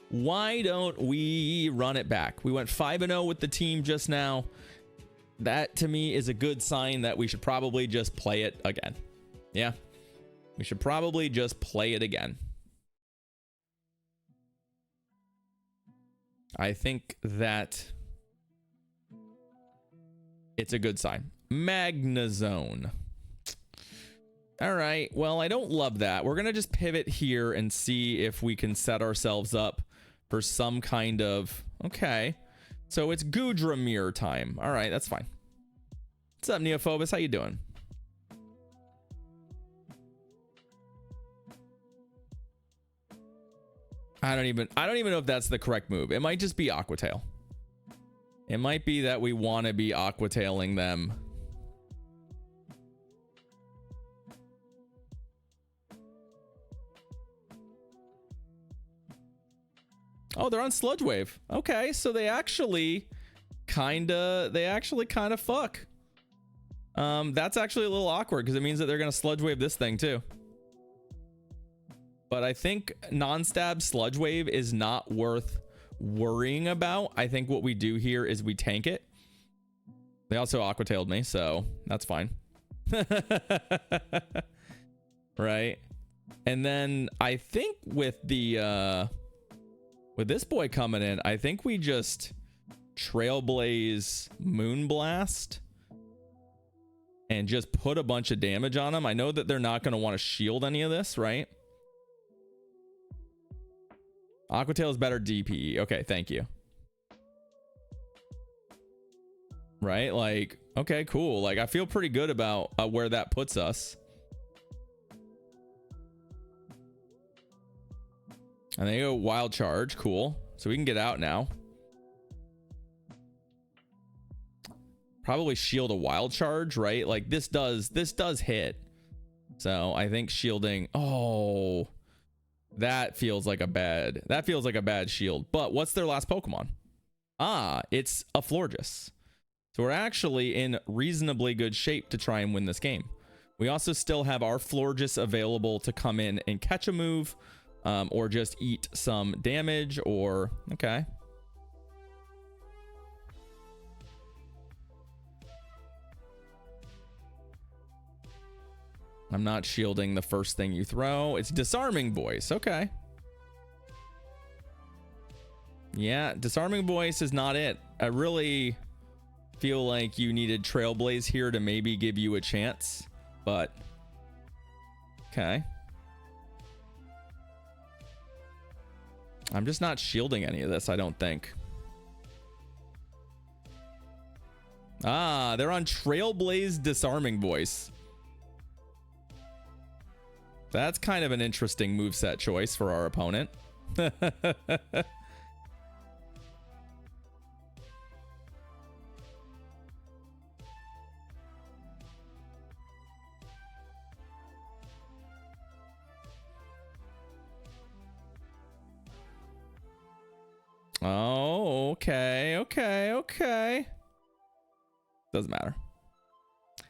Why don't we run it back? We went 5-0 with the team just now. That to me is a good sign that we should probably just play it again. Yeah, we should probably just play it again. I think that it's a good sign. Magnazone. All right, well, I don't love that. We're gonna just pivot here and see if we can set ourselves up for some kind of, okay, so it's Goodramir time. All right, that's fine. What's up, Neophobus? How you doing? I don't even know if that's the correct move. It might just be Aqua Tail. It might be that we want to be Aqua Tailing them. Oh, they're on Sludge Wave. Okay, so they actually kind of fuck. That's actually a little awkward because it means that they're gonna Sludge Wave this thing too. But I think non-stab Sludge Wave is not worth worrying about. I think what we do here is we tank it. They also Aqua Tailed me, so that's fine. Right. And then I think with the with this boy coming in, I think we just Trailblaze Moonblast and just put a bunch of damage on them. I know that they're not going to want to shield any of this, right? Aqua Tail is better DPE. Okay, thank you. Right? Like, okay, cool. Like, I feel pretty good about where that puts us. And they go Wild Charge. Cool. So we can get out now. Probably shield a Wild Charge, right? Like this does hit. So I think shielding. Oh, that feels like a bad shield. But what's their last Pokemon? Ah, it's a Florges. So we're actually in reasonably good shape to try and win this game. We also still have our Florges available to come in and catch a move. Or just eat some damage, or okay. I'm not shielding the first thing you throw. It's Disarming Voice. Okay. Yeah, Disarming Voice is not it. I really feel like you needed Trailblaze here to maybe give you a chance, but okay. I'm just not shielding any of this, I don't think. Ah, they're on Trailblaze Disarming Voice. That's kind of an interesting moveset choice for our opponent. Oh, okay. Doesn't matter.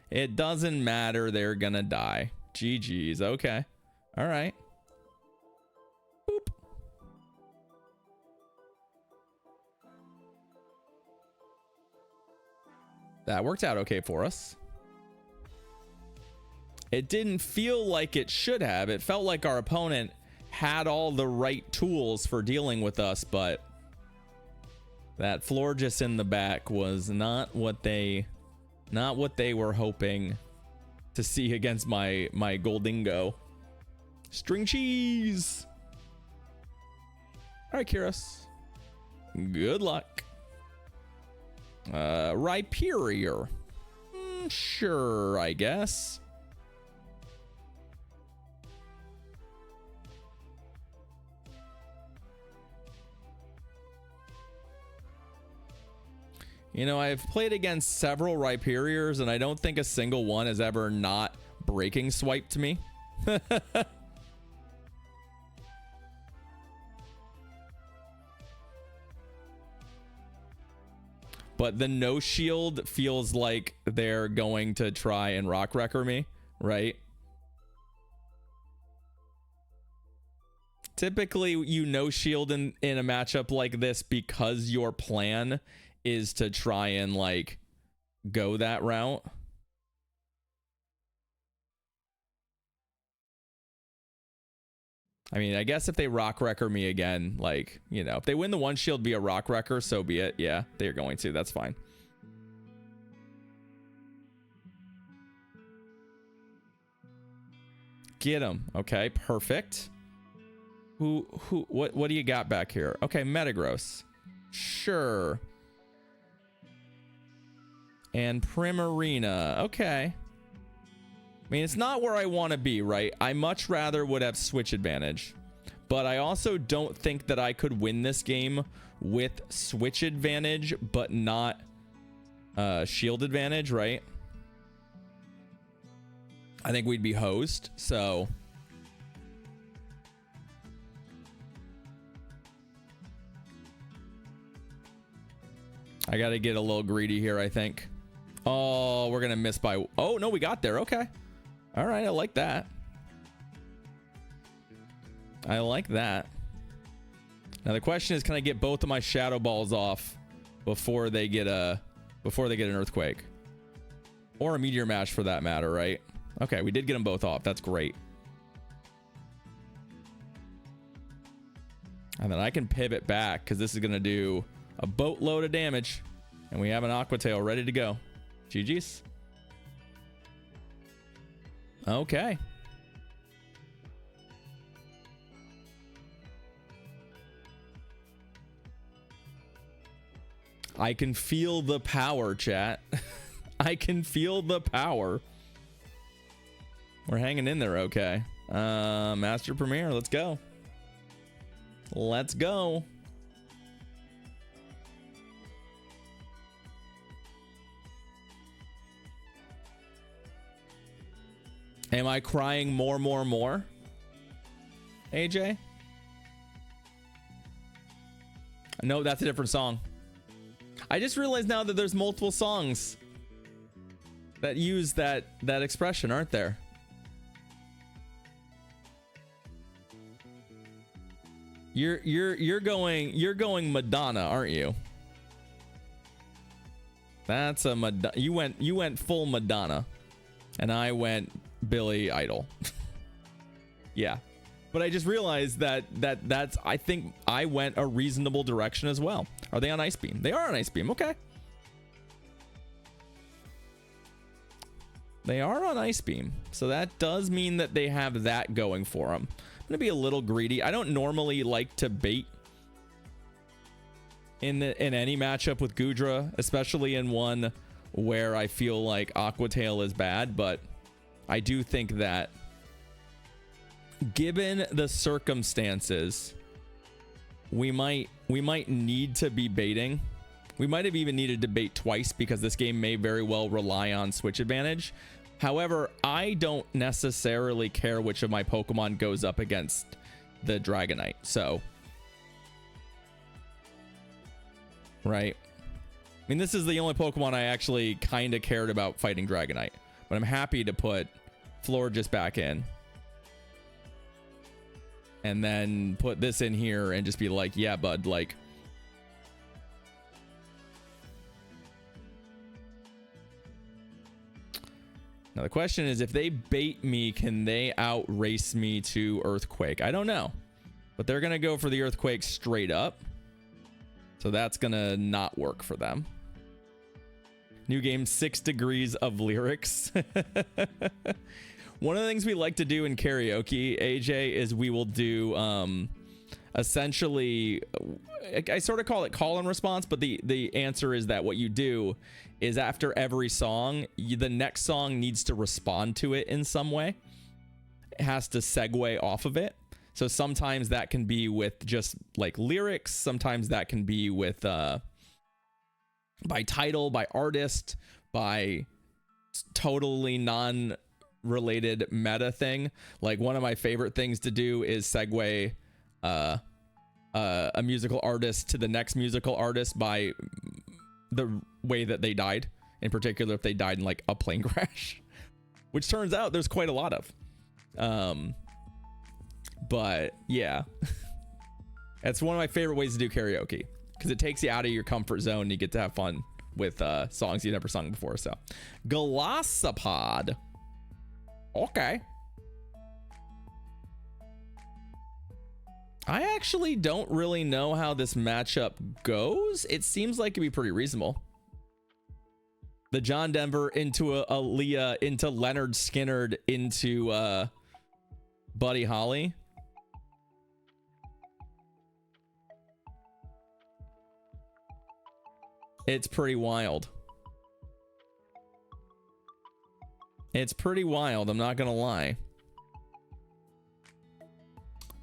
It doesn't matter. They're gonna die. GG's. Okay. All right. Boop. That worked out okay for us. It didn't feel like it should have. It felt like our opponent had all the right tools for dealing with us, but that Florges in the back was not what they were hoping to see against my Gholdengo. String cheese. All right, Kyros. Good luck. Rhyperior. Sure, I guess. You know, I've played against several Rhyperiors, and I don't think a single one has ever not breaking swiped me. But the no shield feels like they're going to try and rock wrecker me, right? Typically, you no shield in a matchup like this because your plan is to try and like go that route. I mean, I guess if they rock wrecker me again, like, you know, if they win the one shield via rock wrecker, so be it. Yeah, they're going to. That's fine. Get him. Okay, perfect. What do you got back here? Okay, Metagross. Sure. And Primarina. Okay. I mean, it's not where I want to be, right? I much rather would have switch advantage. But I also don't think that I could win this game with switch advantage, but not shield advantage, right? I think we'd be hosed, so... I gotta get a little greedy here, I think. Oh, we're gonna miss by... Oh, no, we got there. Okay. All right, I like that. I like that. Now the question is, can I get both of my shadow balls off before they get an earthquake? Or a meteor mash for that matter, right? Okay, we did get them both off. That's great. And then I can pivot back because this is going to do a boatload of damage. And we have an Aqua Tail ready to go. GG's. Okay. I can feel the power, chat. I can feel the power. We're hanging in there, okay. Master Premier, let's go. Let's go. Am I crying more? AJ? No, that's a different song. I just realized now that there's multiple songs that use that expression, aren't there? You're going Madonna, aren't you? That's a Madonna. You went full Madonna, and I went Billy Idol. Yeah, but I just realized that's I think I went a reasonable direction as well. Are they on Ice Beam? They are on Ice Beam. Okay. They are on Ice Beam, so that does mean that they have that going for them. I'm gonna be a little greedy. I don't normally like to bait in any matchup with Goodra, especially in one where I feel like Aqua Tail is bad, but I do think that given the circumstances, we might need to be baiting. We might have even needed to bait twice because this game may very well rely on switch advantage. However, I don't necessarily care which of my Pokemon goes up against the Dragonite. So, right. I mean, this is the only Pokemon I actually kind of cared about fighting Dragonite. But I'm happy to put Florges back in. And then put this in here and just be like, yeah, bud, like... Now the question is, if they bait me, can they outrace me to Earthquake? I don't know. But they're going to go for the Earthquake straight up. So that's going to not work for them. New game, 6 degrees of lyrics. One of the things we like to do in karaoke, AJ, is we will do essentially, I sort of call it call and response, but the answer is that what you do is after every song, the next song needs to respond to it in some way. It has to segue off of it. So sometimes that can be with just like lyrics. Sometimes that can be with by title, by artist, by totally non-related meta thing. Like one of my favorite things to do is segue a musical artist to the next musical artist by the way that they died. In particular, if they died in like a plane crash, which turns out there's quite a lot of. But yeah, that's one of my favorite ways to do karaoke because it takes you out of your comfort zone and you get to have fun with songs you've never sung before. So Glossopod. Okay. I actually don't really know how this matchup goes. It seems like it'd be pretty reasonable. The John Denver into a Leah into Leonard Skinnerd into Buddy Holly. It's pretty wild. It's pretty wild, I'm not gonna lie.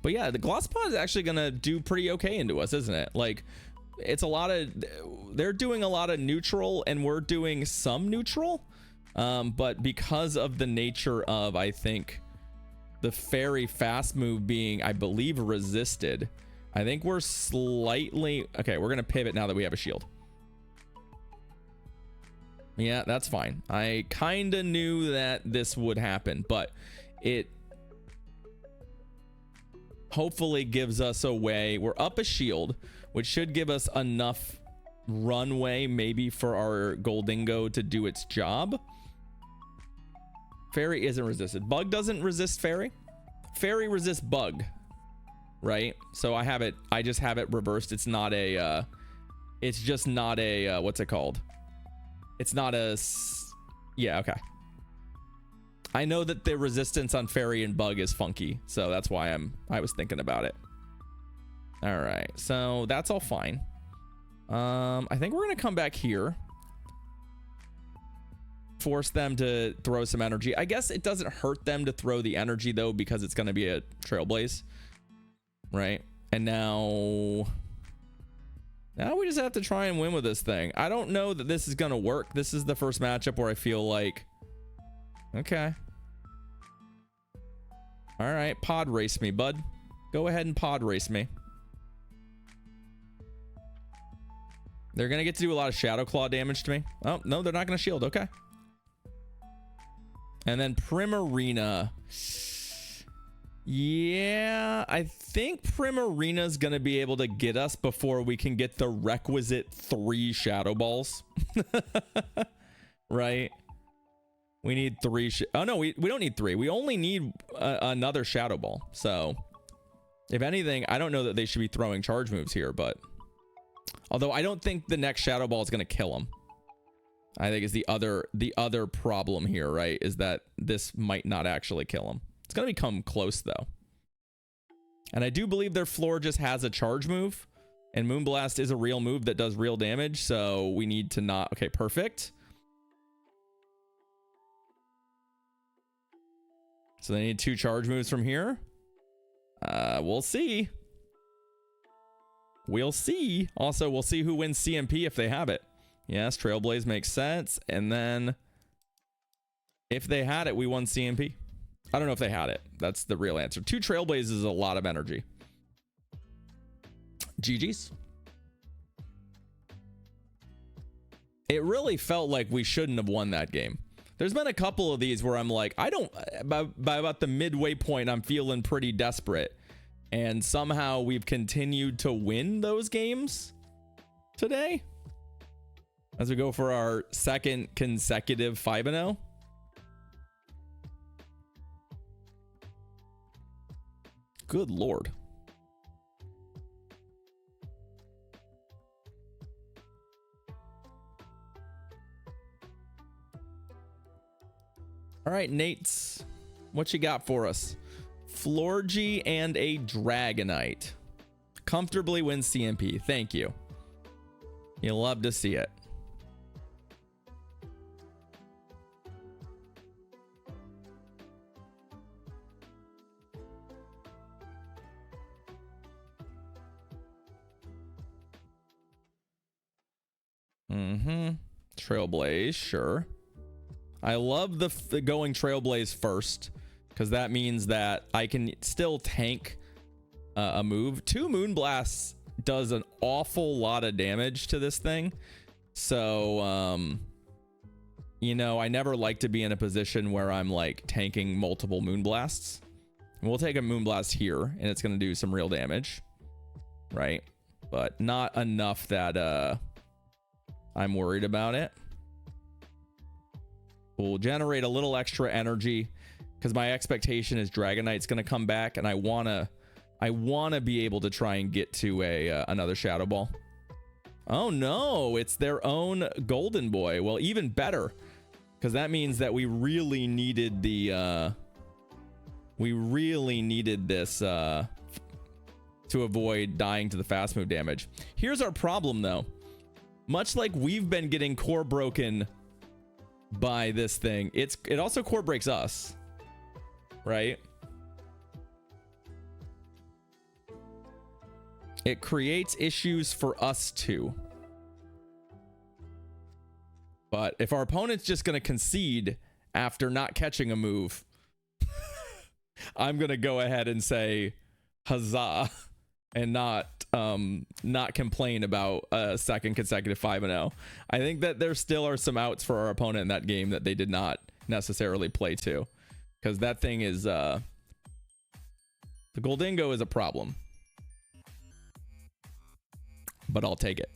But yeah, the Glossopod is actually gonna do pretty okay into us, isn't it? Like, it's a lot of, they're doing a lot of neutral and we're doing some neutral. But because of the nature of, I think, the fairy fast move being, I believe, resisted, I think we're slightly, okay, we're gonna pivot now that we have a shield. Yeah, that's fine. I kind of knew that this would happen, but it hopefully gives us a way. We're up a shield, which should give us enough runway maybe for our Gholdengo to do its job. Fairy isn't resisted. Bug doesn't resist fairy. Fairy resists bug, right? So I just have it reversed. It's not a it's just not a what's it called? It's not a, yeah, okay. I know that the resistance on fairy and bug is funky, so that's why I was thinking about it. All right, so that's all fine. I think we're gonna come back here, force them to throw some energy. I guess it doesn't hurt them to throw the energy though, because it's gonna be a Trailblaze, right? And now we just have to try and win with this thing. I don't know that this is gonna work. This is the first matchup where I feel like, okay, all right, pod race me, bud. Go ahead and pod race me. They're gonna get to do a lot of Shadow Claw damage to me. Oh no, they're not gonna shield. Okay. And then Primarina. Yeah, I think Primarina's gonna be able to get us before we can get the requisite 3 Shadow Balls. Right? We need 3. Oh no, we don't need 3. We only need another Shadow Ball. So, if anything, I don't know that they should be throwing charge moves here, but although I don't think the next Shadow Ball is gonna kill him. I think is the other problem here, right? Is that this might not actually kill him. It's gonna become close though. And I do believe their floor just has a charge move, and Moonblast is a real move that does real damage, so we need to not, okay, perfect. So they need 2 charge moves from here. We'll see. We'll see. Also, we'll see who wins CMP if they have it. Yes, Trailblaze makes sense. And then if they had it, we won CMP. I don't know if they had it. That's the real answer. 2 Trailblazes is a lot of energy. GG's. It really felt like we shouldn't have won that game. There's been a couple of these where I'm like, I don't, by about the midway point, I'm feeling pretty desperate. And somehow we've continued to win those games today. As we go for our 2nd consecutive 5-0. Good Lord. All right, Nates, what you got for us? Florgy and a Dragonite. Comfortably wins CMP. Thank you. You love to see it. Trailblaze, sure. I love the going Trailblaze first, because that means that I can still tank a move. 2 Moonblasts does an awful lot of damage to this thing. So, you know, I never like to be in a position where I'm like tanking multiple Moonblasts. We'll take a Moonblast here, and it's going to do some real damage, right? But not enough that I'm worried about it. We'll generate a little extra energy because my expectation is Dragonite's going to come back, and I wanna be able to try and get to another Shadow Ball. Oh no, it's their own Golden Boy. Well, even better, because that means that we really needed the this to avoid dying to the fast move damage. Here's our problem though. Much like we've been getting core broken by this thing, it also core breaks us, right? It creates issues for us too. But if our opponent's just going to concede after not catching a move, I'm going to go ahead and say huzzah and not complain about a second consecutive 5-0. I think that there still are some outs for our opponent in that game that they did not necessarily play to, because that thing is the Gholdengo is a problem, but I'll take it.